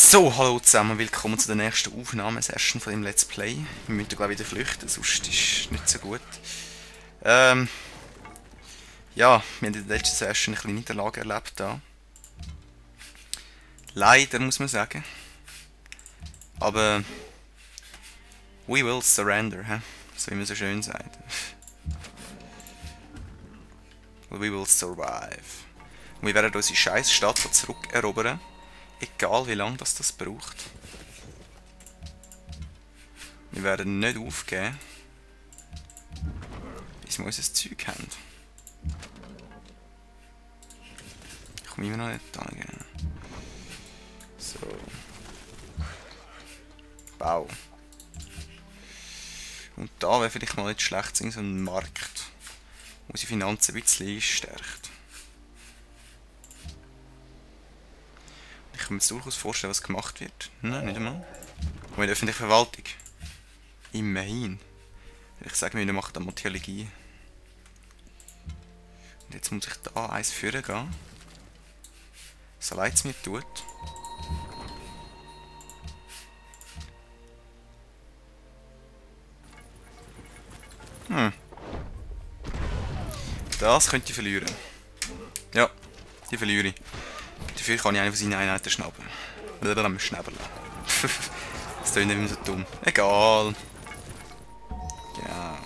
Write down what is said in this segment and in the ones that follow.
So, hallo zusammen, willkommen zu der nächsten Aufnahmesession von dem Let's Play. Wir müssen glaube ich wieder flüchten, sonst ist es nicht so gut. Ja, wir haben in der letzten Session ein bisschen Niederlage erlebt da. Leider, muss man sagen. Aber we will surrender, he? So wie man so schön sagt. We will survive. Und wir werden unsere scheiß Stadt zurückerobern. Egal wie lange das braucht. Wir werden nicht aufgeben, bis wir unser Zeug haben. Ich komme immer noch nicht angehen. So. Bau. Und da wäre vielleicht mal nicht schlecht, so ein Markt, wo unsere Finanzen ein bisschen stärkt. Ich kann mir jetzt durchaus vorstellen, was gemacht wird. Nein, nicht einmal. Und in der öffentlichen Verwaltung. Immerhin. Ich sage mir, wir machen da Theologie. Und jetzt muss ich da eins führen gehen. So leid es mir tut. Das könnte ich verlieren. Ja, die verliere ich. Dafür kann ich eine von seinen Einheiten schnappen. Oder am Schnäberle. Das klingt nicht mehr so dumm. Egal. Genau.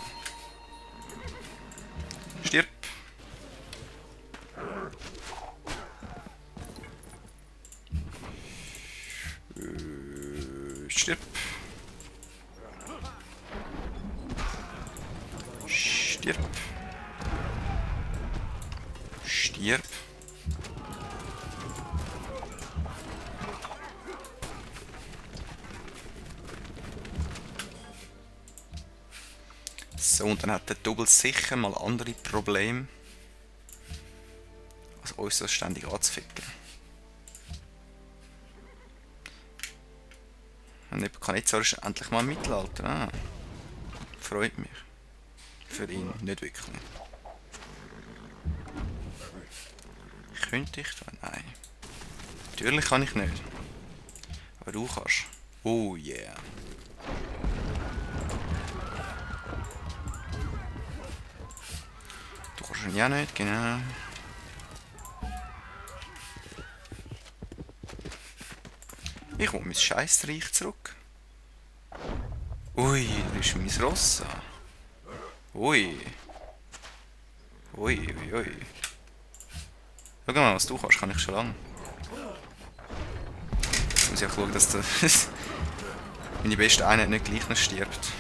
Stirb. Stirb. Stirb. Stirb. So, und dann hat der Double sicher mal andere Probleme, als uns so ständig anzuficken. Und Nebuchadnezzar ist endlich mal im Mittelalter. Ah, freut mich. Für ihn nicht wirklich. Könnte ich? Nein. Natürlich kann ich nicht. Aber du kannst. Oh yeah. Du kannst ihn ja nicht, genau. Ich will mein Scheissreich zurück. Ui, da ist mein Ross. Ui. Ui, ui, ui. Schau mal, was du kannst, kann ich schon lange. Jetzt muss ich auch schauen, dass meine beste Einheit nicht gleich noch stirbt.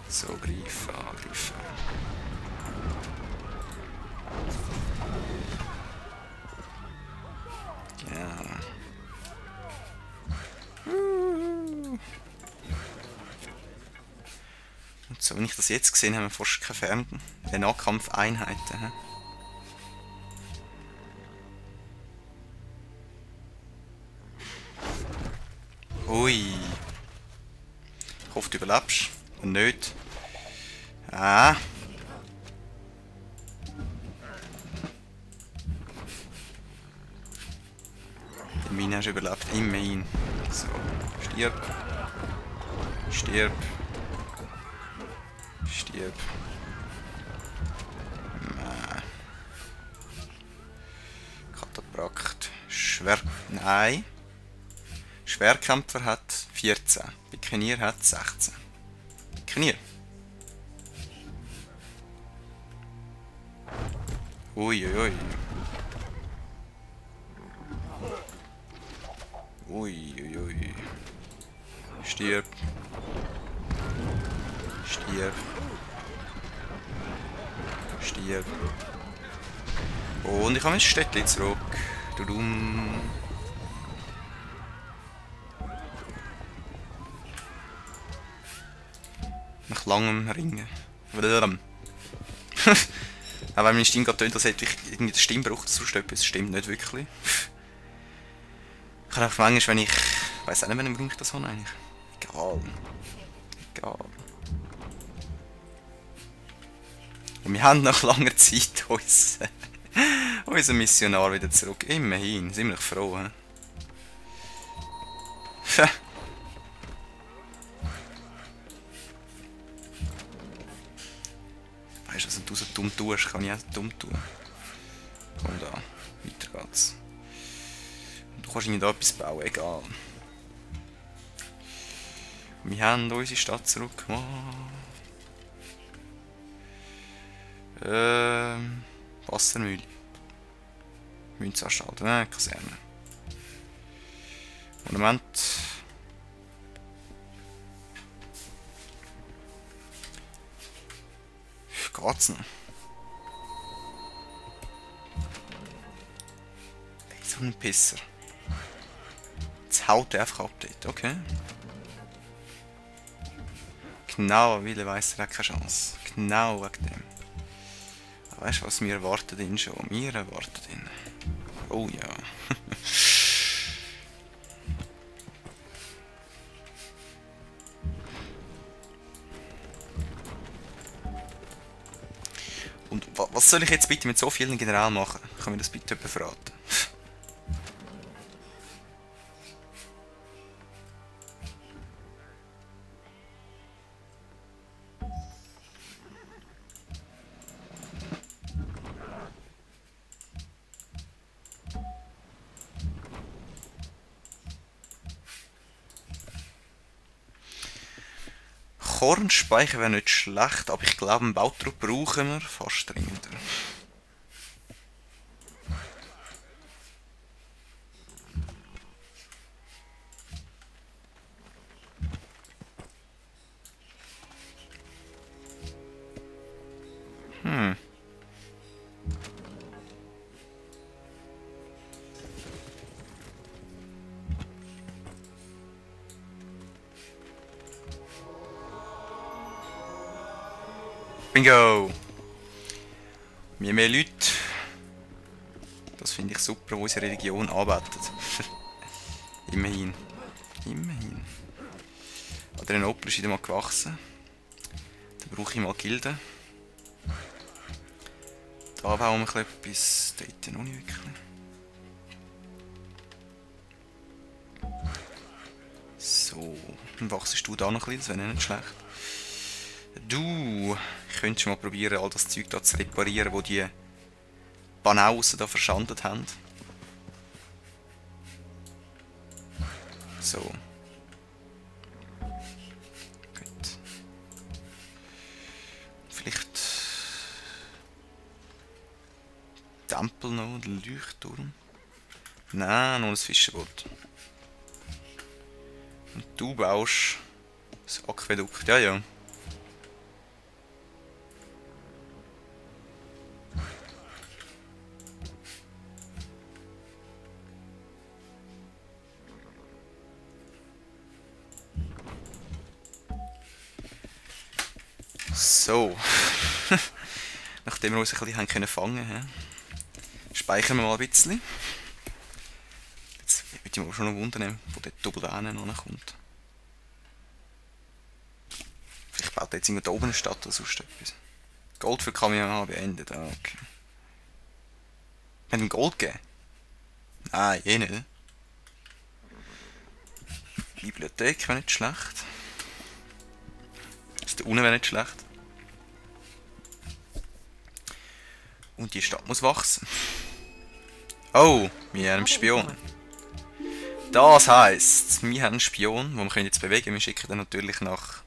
So, greifen, angreifen. Ja. Und so, wenn ich das jetzt gesehen habe, haben wir fast keine Nahkampfeinheiten. Ui. Ich hoffe, du überlebst. Und nicht. Ah. Die Mine hast du überlebt. Immerhin. So. Stirb. Stirb. Stirb. Kataprakt. Nein. Schwerkämpfer hat 14. Pikenier hat 16. Pikenier. Uiuiui. Uiuiui. Stirb. Stirb. Stirb. Und ich habe mein Städtchen zurück. Dudum. Nach langem Ringen. Auch wenn meine Stimme gerade tönt, als hätte ich irgendwie den Stimmbruch dazu etwas. Das stimmt nicht wirklich. Ich kann auch manchmal, wenn ich... Ich weiss auch nicht, wann ich das habe eigentlich. Egal. Egal. Und wir haben nach langer Zeit unseren Missionar wieder zurück. Immerhin. Ziemlich froh. He? Weißt du, was du so dumm tust, kann ich auch dumm tun. Komm da, weiter geht's. Du kannst nicht da etwas bauen, egal. Wir haben unsere Stadt zurückgemacht. Wassermühle. Münzanstalt, Kaserne. Monument. Geht's noch? Ey, so ein Pisser. Jetzt haut er einfach Update, okay. Genau, weil er weiss, er hat keine Chance. Genau wegen dem. Aber weißt du was, wir erwarten ihn schon. Wir erwarten ihn. Oh ja. Und was soll ich jetzt bitte mit so vielen Generälen machen? Kann mir das bitte jemand verraten? Kornspeicher wäre nicht schlecht, aber ich glaube, einen Bautrupp brauchen wir fast dringender. Bingo! Je mehr Leute, das finde ich super, die unsere Religion anbeten. Immerhin. Immerhin. Adrianopel ist wieder mal gewachsen. Dann brauche ich mal Gilden. Da bauen wir etwas, dort noch nicht wirklich. So, dann wachsest du da noch ein bisschen, das wäre nicht schlecht. Du könntest mal probieren, all das Zeug da zu reparieren, wo die Banausen da verschandelt haben. So. Gut. Vielleicht Tempel noch, der Leuchtturm. Nein, nur ein Fischeboot. Und du baust das Aquädukt, ja ja. So. Nachdem wir uns ein bisschen fangen können, speichern wir mal ein bisschen. Jetzt würde ich mich schon noch wundern, wo der Double da kommt. Vielleicht baut er jetzt irgendwo da oben eine Stadt oder sonst etwas. Gold für Kamion beendet, ah, okay. Hat ihm Gold gegeben? Nein, eh nicht. Bibliothek wäre nicht schlecht. Das da unten wäre nicht schlecht. Und die Stadt muss wachsen. Oh, wir haben einen Spion. Das heisst, wir haben einen Spion, den wir jetzt bewegen können. Wir schicken den natürlich nach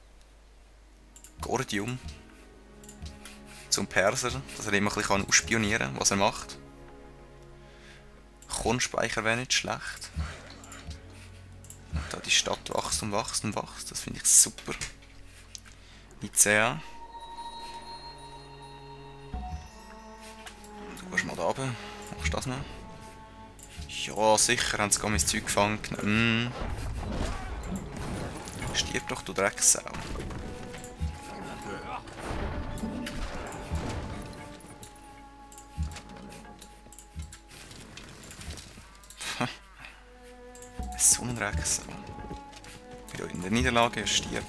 Gordium. Zum Perser, dass er immer ein bisschen ausspionieren kann, was er macht. Kornspeicher wäre nicht schlecht. Und da die Stadt wächst und wächst und wächst. Das finde ich super. Nicea. Du gehst mal da runter. Machst du das noch? Ja, sicher haben sie gar mein Zeug gefangen. Stirb doch, du Drecksau. So ein Drecksau. Wieder in der Niederlage stirbt.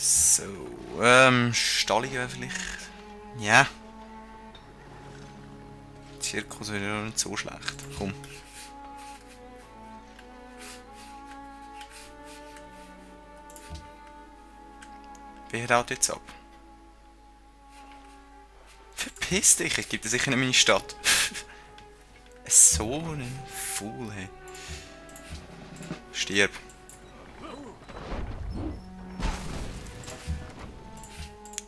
So, Stallungen vielleicht. Ja. Zirkus wäre ja nicht so schlecht. Komm. Wer haut jetzt ab? Verpiss dich, ich gebe dir sicher nicht meine Stadt. So ein Fool, hey. Stirb.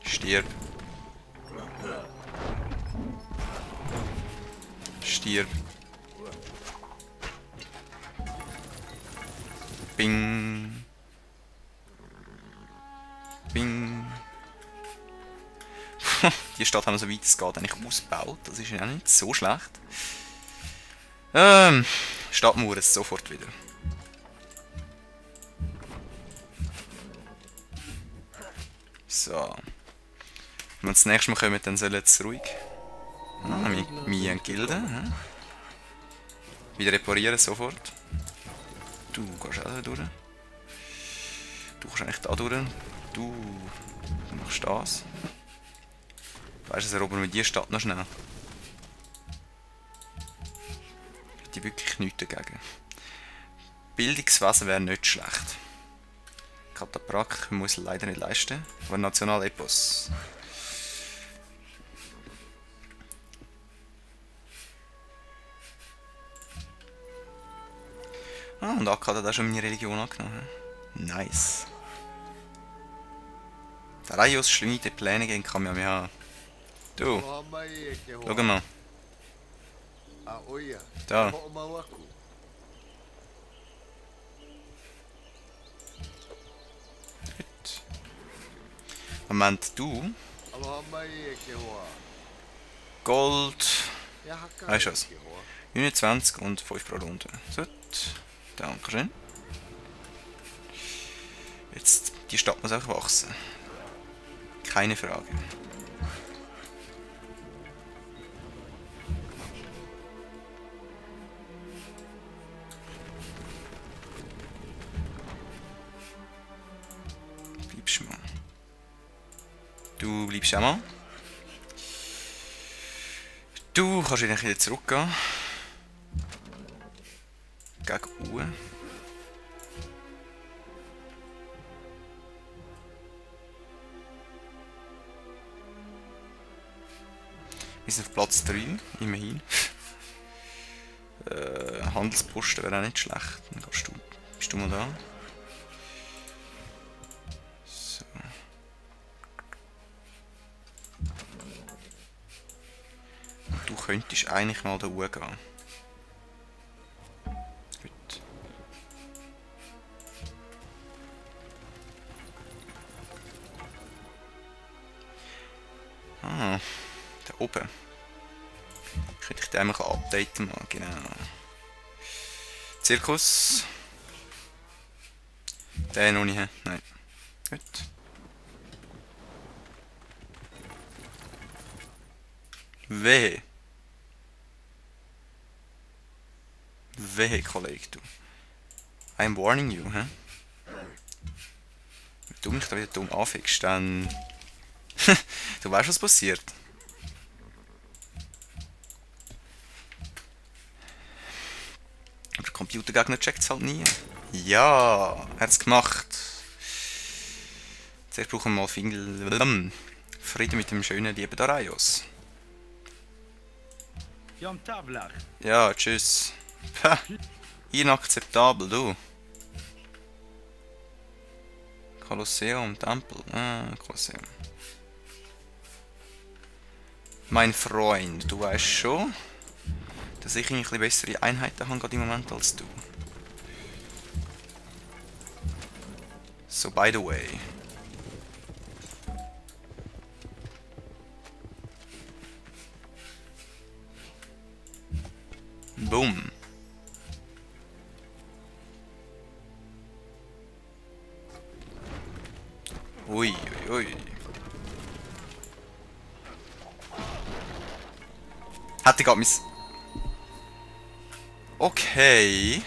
Stirb. Stirb. Bing. Bing. Die Stadt haben wir so weit es geht eigentlich ausgebaut. Das ist ja auch nicht so schlecht. Stadtmauer ist sofort wieder. So. Wenn wir das nächste Mal kommen, dann soll jetzt ruhig. Ah, meine Gilde. Wieder reparieren sofort. Du gehst auch da durch. Du kannst eigentlich da durch. Du machst das. Weißt du, erobern wir die Stadt noch schnell. Die wirklich nichts dagegen. Bildungswesen wäre nicht schlecht. Kataprak muss leider nicht leisten. Aber Nationalepos. Ah, und AK hat auch schon meine Religion angenommen. Nice. Raios schmiedet Pläne gegen Kamehameha. Du, schau mal. Da. Gut. Moment, du. Gold. Weißt du was? 29 und 5 pro Runde. So. Dankeschön. Jetzt, die Stadt muss auch wachsen. Keine Frage. Bleibst mal. Du bleibst auch mal. Du kannst wieder zurückgehen. Gegen U. Wir sind auf Platz 3, immerhin. Handelsposten wäre auch nicht schlecht. Dann bist du mal da. So. Und du könntest eigentlich mal da hochgehen. Gut. Ah, da oben. Könnte ich den einmal updaten mal, genau. Zirkus. Den noch nicht, nein. Gut. Wehe. Wehe, Kollege, du. I'm warning you, hä? Wenn du mich da wieder dumm anfickst, dann... du weißt, was passiert. Aber der Computergegner checkt es halt nie. Ja, er hat es gemacht. Zuerst brauchen wir mal Frieden mit dem schönen lieben Daraios. Ja, tschüss. Pah, inakzeptabel, du. Kolosseum, Tempel. Ah, Kolosseum. Mein Freund, du weißt schon, dass ich ein bisschen bessere Einheiten habe gerade im Moment als du. So, by the way. Boom. Ui, ui, ui. Hatte gerade mis... Okay.